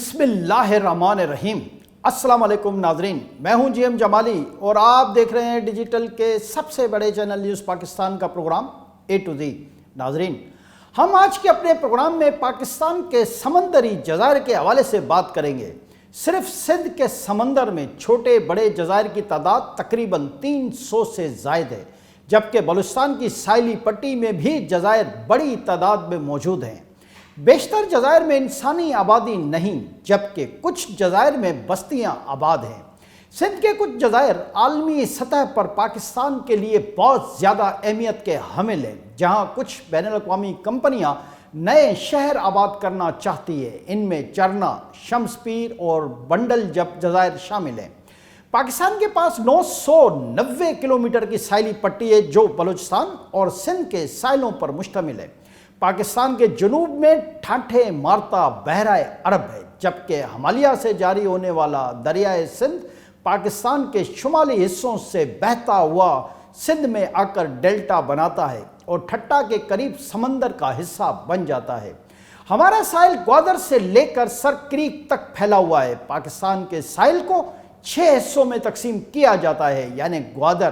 बिस्मिल्लाहिर्रहमानिर्रहीम। अस्सलाम वालेकुम नाजरीन, मैं हूं जीएम जमाली और आप देख रहे हैं डिजिटल के सबसे बड़े चैनल न्यूज़ पाकिस्तान का प्रोग्राम ए टू जी। नाजरीन, हम आज के अपने प्रोग्राम में पाकिस्तान के समंदरी जज़ायर के हवाले से बात करेंगे। सिर्फ सिंध के समंदर में छोटे बड़े जज़ायर की तादाद तकरीबन 300 से ज़ायद है, जबकि बलूचिस्तान की साहिली पट्टी में भी जज़ायर बड़ी तादाद में मौजूद हैं। बेशतर जज़ायर में इंसानी आबादी नहीं, जबकि कुछ जज़ायर में बस्तियां आबाद हैं। सिंध के कुछ जज़ायर आलमी सतह पर पाकिस्तान के लिए बहुत ज़्यादा अहमियत के हामिल हैं, जहां कुछ बैनुल-अक़वामी कंपनियां नए शहर आबाद करना चाहती है। इनमें चरना, शम्स पीर और बंडल जज़ायर शामिल हैं। पाकिस्तान के पास 990 किलोमीटर की साहिली पट्टी है, जो बलूचिस्तान और सिंध के साहिलों पर मुश्तमिल है। पाकिस्तान के जुनूब में ठाठे मारता बहराए अरब है, जबकि हिमालय से जारी होने वाला दरियाए सिंध पाकिस्तान के शुमाली हिस्सों से बहता हुआ सिंध में आकर डेल्टा बनाता है और ठट्टा के करीब समंदर का हिस्सा बन जाता है। हमारा साहिल ग्वादर से लेकर सर क्रीक तक फैला हुआ है। पाकिस्तान के साहिल को 6 हिस्सों में तकसीम किया जाता है, यानी ग्वादर,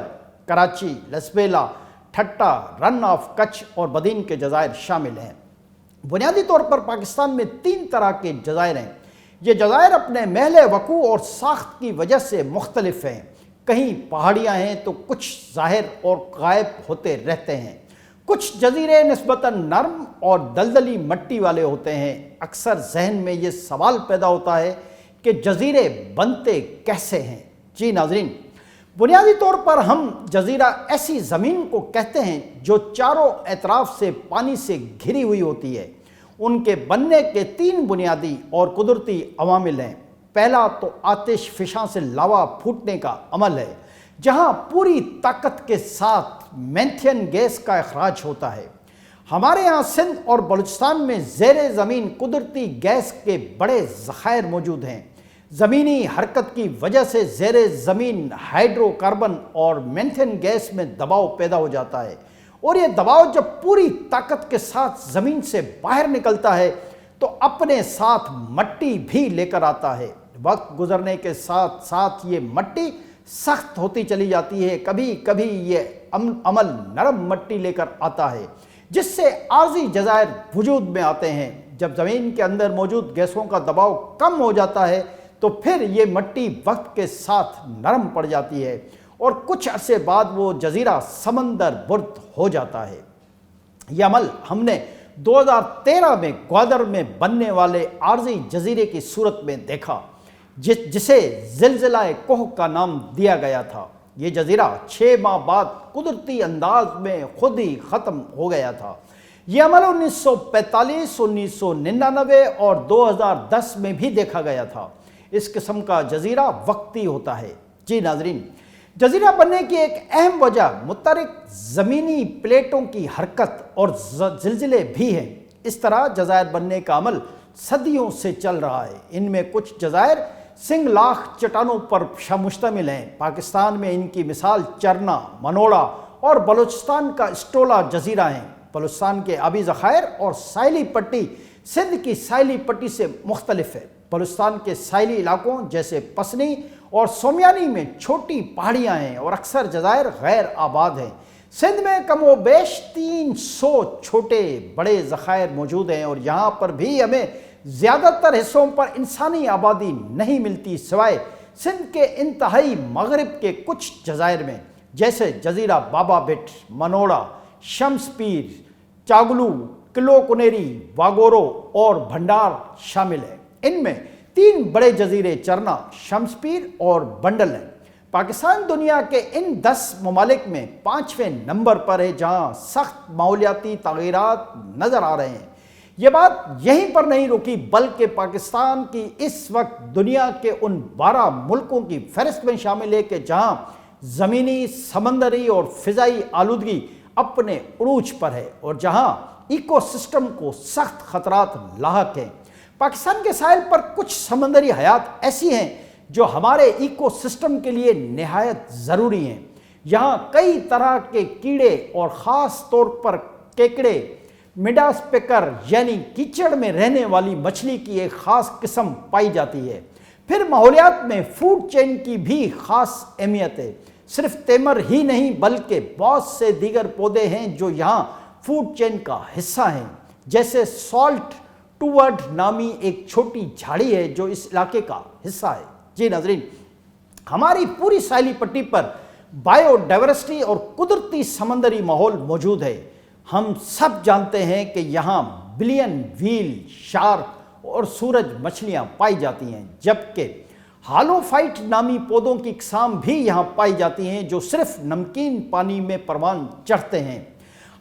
कराची, लसबेला, ठट्टा, रन ऑफ कच्छ और बदीन के जज़ायर शामिल हैं। बुनियादी तौर पर पाकिस्तान में 3 तरह के जज़ायर हैं। ये जज़ायर अपने महल वकू और साख्त की वजह से मुख्तलिफ हैं। कहीं पहाड़ियाँ हैं तो कुछ ज़ाहिर और गायब होते रहते हैं। कुछ जज़ीरे निस्बतन नरम और दलदली मट्टी वाले होते हैं। अक्सर जहन में ये सवाल पैदा होता है कि जज़ीरे बनते कैसे हैं। जी नाज़रीन, बुनियादी तौर पर हम जज़ीरा ऐसी ज़मीन को कहते हैं जो चारों एतराफ़ से पानी से घिरी हुई होती है। उनके बनने के 3 बुनियादी और कुदरती अवामिल हैं। पहला तो आतिश फ़िशां से लावा फूटने का अमल है, जहां पूरी ताकत के साथ मेंथियन गैस का अखराज होता है। हमारे यहाँ सिंध और बलूचिस्तान में ज़ेरे ज़मीन कुदरती गैस के बड़े ज़खायर मौजूद हैं। ज़मीनी हरकत की वजह से ज़ेरे ज़मीन हाइड्रोकार्बन और मेंथेन गैस में दबाव पैदा हो जाता है, और ये दबाव जब पूरी ताकत के साथ ज़मीन से बाहर निकलता है तो अपने साथ मट्टी भी लेकर आता है। वक्त गुजरने के साथ साथ ये मट्टी सख्त होती चली जाती है। कभी कभी ये अमल नरम मट्टी लेकर आता है, जिससे आर्जी जज़ायर वजूद में आते हैं। जब ज़मीन के अंदर मौजूद गैसों का दबाव कम हो जाता है तो फिर ये मट्टी वक्त के साथ नरम पड़ जाती है और कुछ अरसे बाद वो जज़ीरा समंदर बुर्द हो जाता है। यह अमल हमने 2013 में ग्वादर में बनने वाले आर्जी जज़ीरे की सूरत में देखा, जिसे ज़िलज़िला कोह का नाम दिया गया था। ये जज़ीरा 6 माह बाद कुदरती अंदाज में खुद ही ख़त्म हो गया था। यह अमल 1945, 1999 और 2010 में भी देखा गया था। इस किस्म का जज़ीरा वक्ती होता है। जी नाज़रीन, जज़ीरा बनने की एक अहम वजह मुतहरिक ज़मीनी प्लेटों की हरकत और ज़िलज़िले भी हैं। इस तरह जज़ायर बनने का अमल सदियों से चल रहा है। इनमें कुछ जज़ायर सिंगलाख चट्टानों पर मुश्तमिल हैं। पाकिस्तान में इनकी मिसाल चरना, मनोड़ा और बलूचिस्तान का स्टोला जज़ीरा हैं। बलूचिस्तान के आबी ज़खायर और साहिली पट्टी सिंध की साहिली पट्टी से मुख्तलिफ है। बलूचिस्तान के साहिली इलाकों जैसे पसनी और सोमियानी में छोटी पहाड़ियाँ हैं और अक्सर जज़ायर गैर आबाद हैं। सिंध में कमोबेश 300 छोटे बड़े ज़खायर मौजूद हैं और यहाँ पर भी हमें ज़्यादातर हिस्सों पर इंसानी आबादी नहीं मिलती, सिवाय सिंध के इंतहाई मगरिब के कुछ जज़ायर में, जैसे जज़ीरा बाबा बिट, मनोड़ा, शम्स पीर, चागलू, किलो कुनेरी, वागोरो और भंडार शामिल है। इनमें 3 बड़े जज़ीरे चरना, शम्स पीर और बंडल हैं। पाकिस्तान दुनिया के इन 10 ममालिक में 5वें नंबर पर है, जहां सख्त माहौलियाती तग़य्युरात नज़र आ रहे हैं। ये बात यहीं पर नहीं रुकी, बल्कि पाकिस्तान की इस वक्त दुनिया के उन 12 मुल्कों की फहरिस्त में शामिल है कि जहां ज़मीनी, समंदरी और फ़िज़ाई आलूदगी अपने उरूज पर है और जहां इकोसिस्टम को सख्त ख़तरात लाहक हैं। पाकिस्तान के साहिल पर कुछ समंदरी हयात ऐसी हैं जो हमारे इकोसिस्टम के लिए निहायत ज़रूरी हैं। यहाँ कई तरह के कीड़े और ख़ास तौर पर केकड़े मिडास्पेकर यानी कीचड़ में रहने वाली मछली की एक खास किस्म पाई जाती है। फिर माहौलियात में फूड चेन की भी खास अहमियत है। सिर्फ तेमर ही नहीं बल्कि बहुत से दीगर पौधे हैं जो यहाँ फूड चेन का हिस्सा हैं, जैसे सॉल्ट टूवर्ड नामी एक छोटी झाड़ी है जो इस इलाके का हिस्सा है। जी नाज़रीन, हमारी पूरी साहिली पट्टी पर बायोडाइवर्सिटी और कुदरती समंदरी माहौल मौजूद है। हम सब जानते हैं कि यहाँ बिलियन व्हील, शार्क और सूरज मछलियाँ पाई जाती हैं, जबकि हालोफाइट नामी पौधों की इकसाम भी यहाँ पाई जाती हैं जो सिर्फ नमकीन पानी में परवान चढ़ते हैं।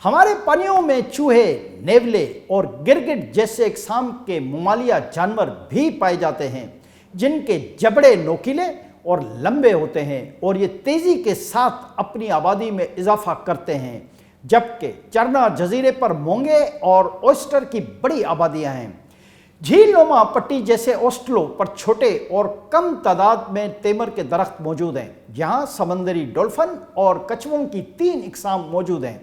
हमारे पानियों में चूहे, नेवले और गिरगिट जैसे इकसाम के ममालिया जानवर भी पाए जाते हैं जिनके जबड़े नोकीले और लंबे होते हैं और ये तेज़ी के साथ अपनी आबादी में इजाफा करते हैं, जबकि चरना जजीरे पर मोंगे और ऑयस्टर की बड़ी आबादियां हैं। झील नुमा पट्टी जैसे ओस्टलो पर छोटे और कम तादाद में तेमर के दरख्त मौजूद हैं। यहाँ समंदरी डॉल्फिन और कछुओं की 3 इकसाम मौजूद हैं।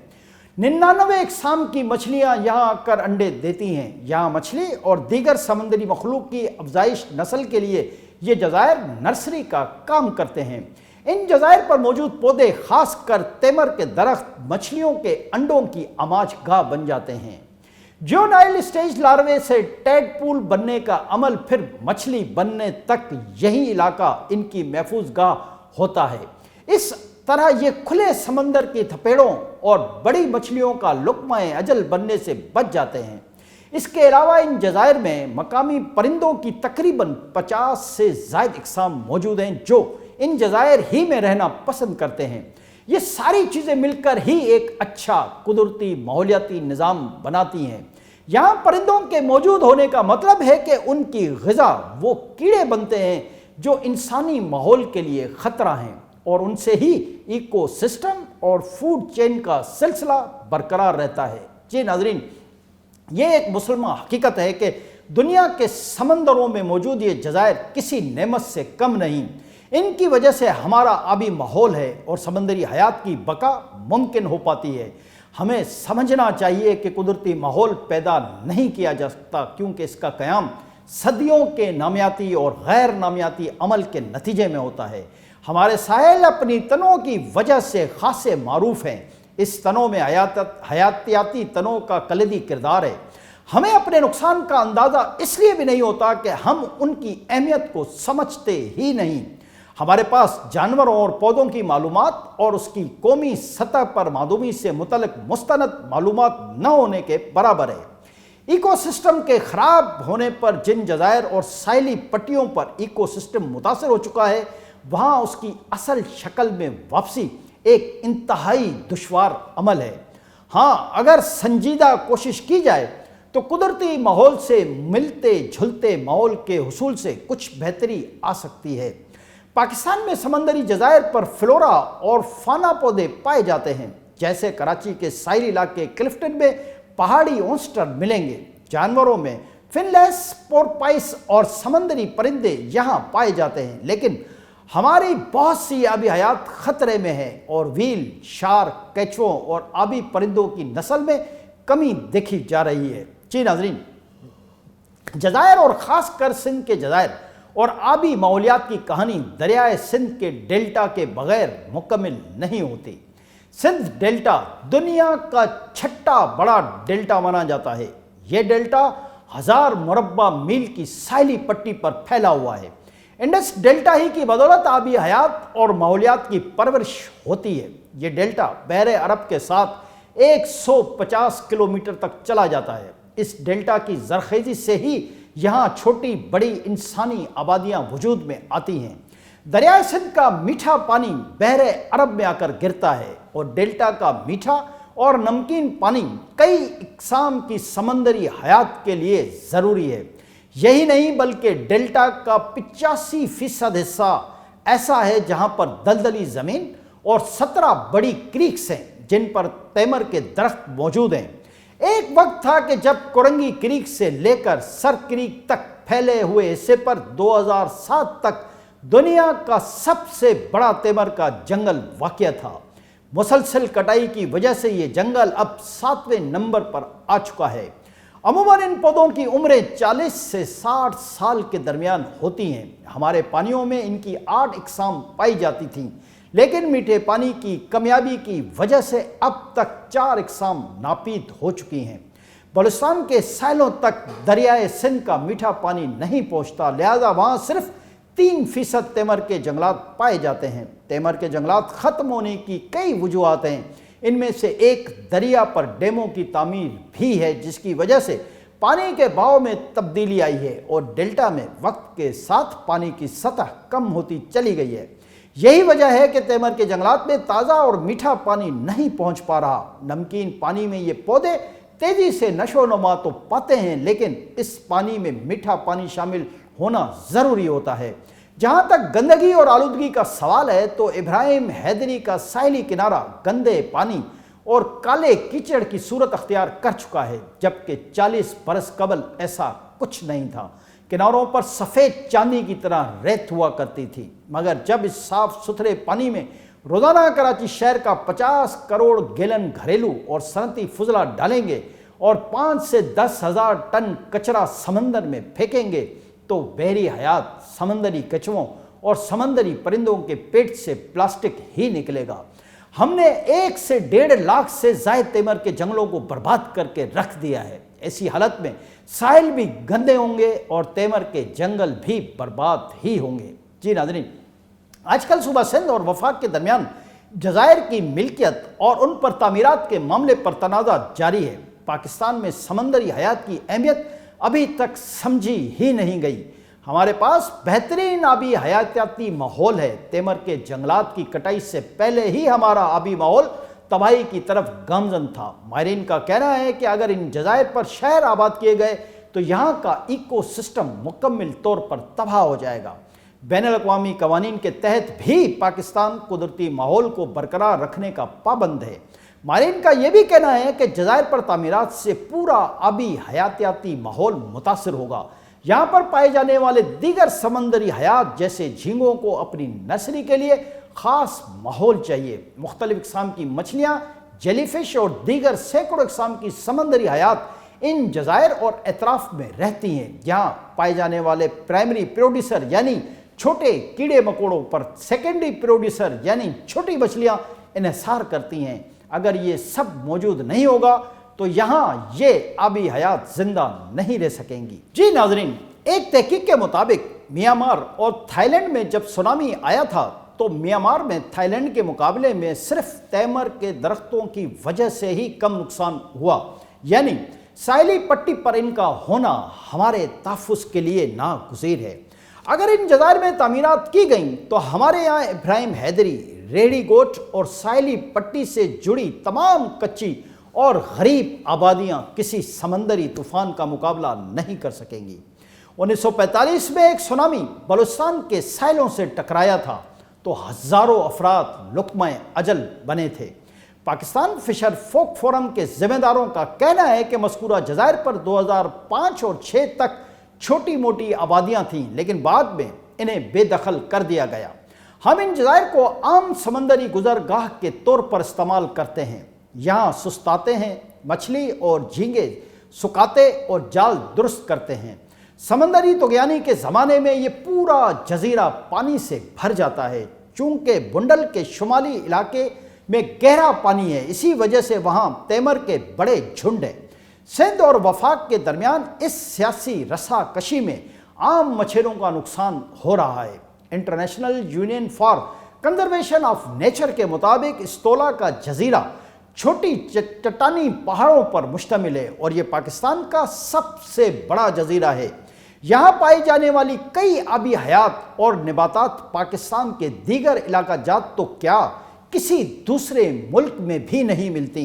99 इकसाम की मछलियाँ यहाँ आकर अंडे देती हैं। यहाँ मछली और दीगर समंदरी मखलूक की अफजाइश नस्ल के लिए ये जज़ायर नर्सरी का काम करते हैं। इन जज़ायर पर मौजूद पौधे खासकर तेमर के दरख्त मछलियों के अंडों की आमाज गाह बन जाते हैं। जुवेनाइल स्टेज लार्वे से टैडपूल बनने का अमल फिर मछली बनने तक यही इलाका इनकी महफूज गाह होता है। इस तरह ये खुले समंदर की थपेड़ों और बड़ी मछलियों का लुक़्मा-ए अजल बनने से बच जाते हैं। इसके अलावा इन जज़ायर में मकामी परिंदों की तकरीबन 50 से ज़ायद इकसाम मौजूद हैं जो इन जज़ायर ही में रहना पसंद करते हैं। ये सारी चीज़ें मिलकर ही एक अच्छा कुदरती माहौलियाती निज़ाम बनाती हैं। यहाँ परिंदों के मौजूद होने का मतलब है कि उनकी ग़िज़ा वो कीड़े बनते हैं जो इंसानी माहौल के लिए ख़तरा हैं और उनसे ही इकोसिस्टम और फूड चेन का सिलसिला बरकरार रहता है। जी नाज़रीन, ये एक मुसलमान हकीकत है कि दुनिया के समंदरों में मौजूद ये जज़ायर किसी नेमत से कम नहीं। इनकी वजह से हमारा आबी माहौल है और समंदरी हयात की बका मुमकिन हो पाती है। हमें समझना चाहिए कि कुदरती माहौल पैदा नहीं किया जा सकता, क्योंकि इसका क़याम सदियों के नामियाती और गैर नामियाती अमल के नतीजे में होता है। हमारे साहिल अपनी तनों की वजह से खासे मारूफ हैं। इस तनों में हयातियाती तनों का कलीदी किरदार है। हमें अपने नुकसान का अंदाज़ा इसलिए भी नहीं होता कि हम उनकी अहमियत को समझते ही नहीं। हमारे पास जानवरों और पौधों की मालूमात और उसकी कौमी सतह पर मादूमी से मुतल्लिक मुस्तनद मालूमात न होने के बराबर है। इकोसिस्टम के ख़राब होने पर जिन जज़ायर और साहिली पट्टियों पर इकोसिस्टम मुतासर हो चुका है, वहाँ उसकी असल शक्ल में वापसी एक इंतहाई दुश्वार अमल है। हाँ, अगर संजीदा कोशिश की जाए तो कुदरती माहौल से मिलते जुलते माहौल के हुसूल से कुछ बेहतरी आ सकती है। पाकिस्तान में समंदरी जज़ायर पर फ्लोरा और फाना पौधे पाए जाते हैं। जैसे कराची के साहिली इलाके क्लिफ्टन में पहाड़ी ऑयस्टर मिलेंगे। जानवरों में फिनलेस, पोरपाइस और समंदरी परिंदे यहाँ पाए जाते हैं, लेकिन हमारी बहुत सी आबी हयात ख़तरे में है और व्हील, शार्क, केचुओं और आबी परिंदों की नस्ल में कमी देखी जा रही है। जी नाज़रीन, जज़ायर और ख़ासकर सिंध के जज़ायर और आबी माहौलियात की कहानी दरियाए सिंध के डेल्टा के बग़ैर मुकम्मल नहीं होती। सिंध डेल्टा दुनिया का 6ठा बड़ा डेल्टा माना जाता है। ये डेल्टा 1000 मुरब्बा मील की साहिली पट्टी पर फैला हुआ है। इंडस डेल्टा ही की बदौलत आबी हयात और माहौलियात की परवरिश होती है। ये डेल्टा बहरे अरब के साथ 150 किलोमीटर तक चला जाता है। इस डेल्टा की ज़रखेज़ी से ही यहाँ छोटी बड़ी इंसानी आबादियाँ वजूद में आती हैं। दरियाए सिंध का मीठा पानी बहरे अरब में आकर गिरता है और डेल्टा का मीठा और नमकीन पानी कई इकसाम की समंदरी हयात के लिए ज़रूरी है। यही नहीं बल्कि डेल्टा का 85% हिस्सा ऐसा है जहाँ पर दलदली ज़मीन और 17 बड़ी क्रीक्स हैं जिन पर तेमर के दरख्त मौजूद हैं। एक वक्त था कि जब कोरंगी क्रीक से लेकर सर क्रीक तक फैले हुए हिस्से पर 2007 तक दुनिया का सबसे बड़ा तेमर का जंगल वाक़या था। मुसलसल कटाई की वजह से ये जंगल अब 7वें नंबर पर आ चुका है। अमूमन इन पौधों की उम्रें 40 से 60 साल के दरमियान होती हैं। हमारे पानियों में इनकी 8 इकसाम पाई जाती थीं, लेकिन मीठे पानी की कमियाबी की वजह से अब तक 4 इकसाम नापीद हो चुकी हैं। बलूचिस्तान के साहिलों तक दरियाए सिंध का मीठा पानी नहीं पहुंचता, लिहाजा वहाँ सिर्फ 3% तेमर के जंगलात पाए जाते हैं। तेमर के जंगलात ख़त्म होने की कई वजूहात हैं। इनमें से एक दरिया पर डैमों की तामीर भी है, जिसकी वजह से पानी के बहाव में तब्दीली आई है और डेल्टा में वक्त के साथ पानी की सतह कम होती चली गई है। यही वजह है कि तेमर के जंगलात में ताज़ा और मीठा पानी नहीं पहुंच पा रहा। नमकीन पानी में ये पौधे तेज़ी से नशोनुमा तो पाते हैं, लेकिन इस पानी में मीठा पानी शामिल होना ज़रूरी होता है। जहाँ तक गंदगी और आलूदगी का सवाल है तो इब्राहिम हैदरी का साहिली किनारा गंदे पानी और काले कीचड़ की सूरत अख्तियार कर चुका है, जबकि 40 बरस कबल ऐसा कुछ नहीं था। किनारों पर सफ़ेद चांदी की तरह रेत हुआ करती थी, मगर जब इस साफ सुथरे पानी में रोज़ाना कराची शहर का 50 करोड़ गैलन घरेलू और सनती फुजला डालेंगे और 5 से 10 हज़ार टन कचरा समंदर में फेंकेंगे तो बहरी हयात, समंदरी कछुओं और समंदरी परिंदों के पेट से प्लास्टिक ही निकलेगा। हमने 1 से 1.5 लाख से ज़ायद तेमर के जंगलों को बर्बाद करके रख दिया है। ऐसी हालत में साहिल भी गंदे होंगे और तेमर के जंगल भी बर्बाद ही होंगे। जी नाज़रीन, आजकल सूबा सिंध और वफाक के दरमियान जज़ायर की मिल्कियत और उन पर तामीरात के मामले पर तनाज़ा जारी है। पाकिस्तान में समंदरी हयात की अहमियत अभी तक समझी ही नहीं गई। हमारे पास बेहतरीन आबी हयातियाती माहौल है। तेमर के जंगलात की कटाई से पहले ही हमारा आबी माहौल तबाही की तरफ गामजन था। माहिरीन का कहना है कि अगर इन जज़ायर पर शहर आबाद किए गए तो यहाँ का इको सिस्टम मुकम्मल तौर पर तबाह हो जाएगा। बैनुल-अक़वामी कवानीन के तहत भी पाकिस्तान कुदरती माहौल को बरकरार रखने का पाबंद है। माहिरीन का यह भी कहना है कि जज़ायर पर तामीरात से पूरा आबी हयातियाती माहौल मुतासर होगा। यहाँ पर पाए जाने वाले दीगर समंदरी हयात जैसे झींगों को अपनी नस्ली के लिए ख़ास माहौल चाहिए। मुख्तलिफ इक़साम की मछलियाँ, जेलीफिश और दीगर सैकड़ों इक़साम की समंदरी हयात इन जज़ायर और एतराफ़ में रहती हैं। यहाँ पाए जाने वाले प्राइमरी प्रोड्यूसर यानी छोटे कीड़े मकोड़ों पर सेकेंडरी प्रोड्यूसर यानी छोटी मछलियाँ इन्हिसार करती हैं। अगर ये सब मौजूद नहीं होगा तो यहाँ ये आबी हयात जिंदा नहीं रह सकेंगी। जी नाज़रीन, एक तहकीक के मुताबिक म्यांमार और थाईलैंड में जब सुनामी आया था तो म्यांमार में थाईलैंड के मुकाबले में सिर्फ तेमर के दरख्तों की वजह से ही कम नुकसान हुआ, यानी साहिली पट्टी पर इनका होना हमारे तहफ़्फ़ुज़ के लिए नागुज़ीर है। अगर इन जज़ायर में तामीरात की गईं तो हमारे यहाँ इब्राहिम हैदरी, रेडी गोट और साहिली पट्टी से जुड़ी तमाम कच्ची और गरीब आबादियाँ किसी समंदरी तूफ़ान का मुकाबला नहीं कर सकेंगी। 1945 में एक सुनामी बलूचिस्तान के साहिलों से टकराया था तो हज़ारों अफराद लुक़्मा अजल बने थे। पाकिस्तान फिशर फोक फोरम के ज़िम्मेदारों का कहना है कि मज़कूरा जज़ायर पर 2005 और 6 तक छोटी मोटी आबादियाँ थीं, लेकिन बाद में इन्हें बेदखल कर दिया गया। हम इन जज़ायर को आम समंदरी गुज़रगाह के तौर पर इस्तेमाल करते हैं। यहाँ सुस्ताते हैं, मछली और झींगे सुखाते और जाल दुरुस्त करते हैं। समंदरी तुग़यानी के ज़माने में ये पूरा जज़ीरा पानी से भर जाता है। चूँकि बुंडल के शुमाली इलाके में गहरा पानी है, इसी वजह से वहाँ तेमर के बड़े झुंड हैं। सिंध और वफाक के दरमियान इस सियासी रसाकशी में आम मछलियों का नुकसान हो रहा है। International union for conservation of nature के मुताबिक इस्तोला का जज़ीरा छोटी चट्टानी पहाड़ों पर मुश्तमिल है और ये पाकिस्तान का सबसे बड़ा जज़ीरा है। यहाँ पाई जाने वाली कई आबी हयात और नबातात पाकिस्तान के दीगर इलाका जात तो क्या किसी दूसरे मुल्क में भी नहीं मिलती।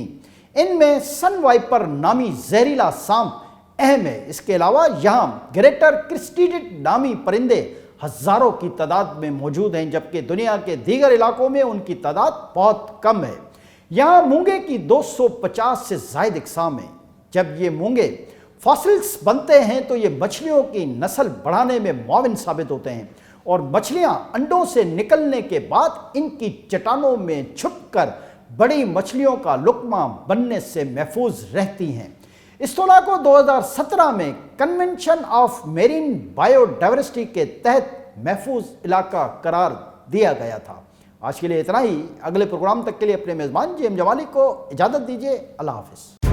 इनमें सन वाइपर नामी जहरीला सांप अहम है। इसके अलावा यहाँ ग्रेटर क्रिस्टीडेड नामी परिंदे हज़ारों की तादाद में मौजूद हैं, जबकि दुनिया के दीगर इलाकों में उनकी तादाद बहुत कम है। यहाँ मूंगे की 250 से ज़ायद इक़साम हैं। जब ये मूंगे फॉसिल्स बनते हैं तो ये मछलियों की नस्ल बढ़ाने में मुआविन साबित होते हैं और मछलियाँ अंडों से निकलने के बाद इनकी चट्टानों में छुपकर بڑی مچھلیوں کا لقمہ بننے سے محفوظ رہتی ہیں۔ اس تلہ کو 2017 میں convention of marine bio diversity کے تحت محفوظ علاقہ قرار دیا گیا تھا۔ آج کے لیے اتنا ہی۔ اگلے پروگرام تک کے لیے اپنے میزبان جی ایم جمالی کو اجازت دیجیے۔ اللہ حافظ۔